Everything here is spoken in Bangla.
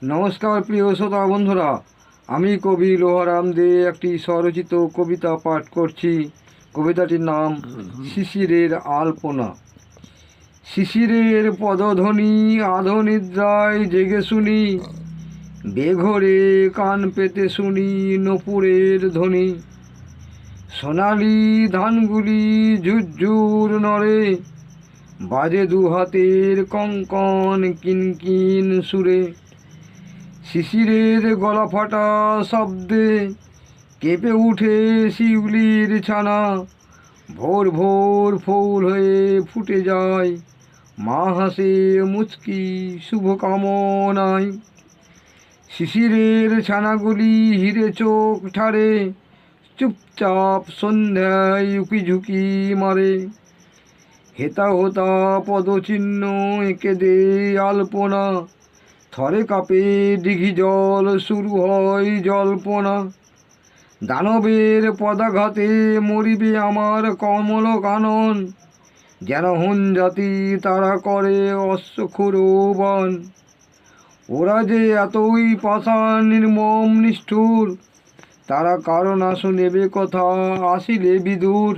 নমস্কার প্রিয় শ্রোতা বন্ধুরা, আমি কবি লোহারাম দে একটি স্বরচিত কবিতা পাঠ করছি। কবিতাটির নাম শিশিরের আলপনা। শিশিরের পদধ্বনি আধনিদ্রায় জেগে শুনি, বেঘরে কান পেতে শুনি নপুরের ধ্বনি। সোনালি ধানগুলি ঝুরঝুর নড়ে, বাজে দু হাতের কঙ্কন কিনকিন সুরে। শিশিরের গলা ফাটা শব্দে কেঁপে উঠে শিউলির ছানা, ভোর ভোর ফুল হয়ে ফুটে যায়, মা হাসে মুচকি শুভকামনায়। শিশিরের ছানাগুলি হিরে চোখ ঠারে, চুপচাপ সন্ধ্যায় উকিঝুঁকি মারে। হেতা হোতা পদচিহ্ন এঁকে দে আলপনা, থরে কাপে দিঘি জল শুরু হয় জল্পনা। দানবের পদাঘাতে মরিবে আমার কমল কানন, যেন হন জাতি তারা করে অশ্বক্ষুরবান। ওরা যে এতই পাষাণ নির্মম নিষ্ঠুর, তারা কারো না শুনেবে কথা আসিলে বিদুর।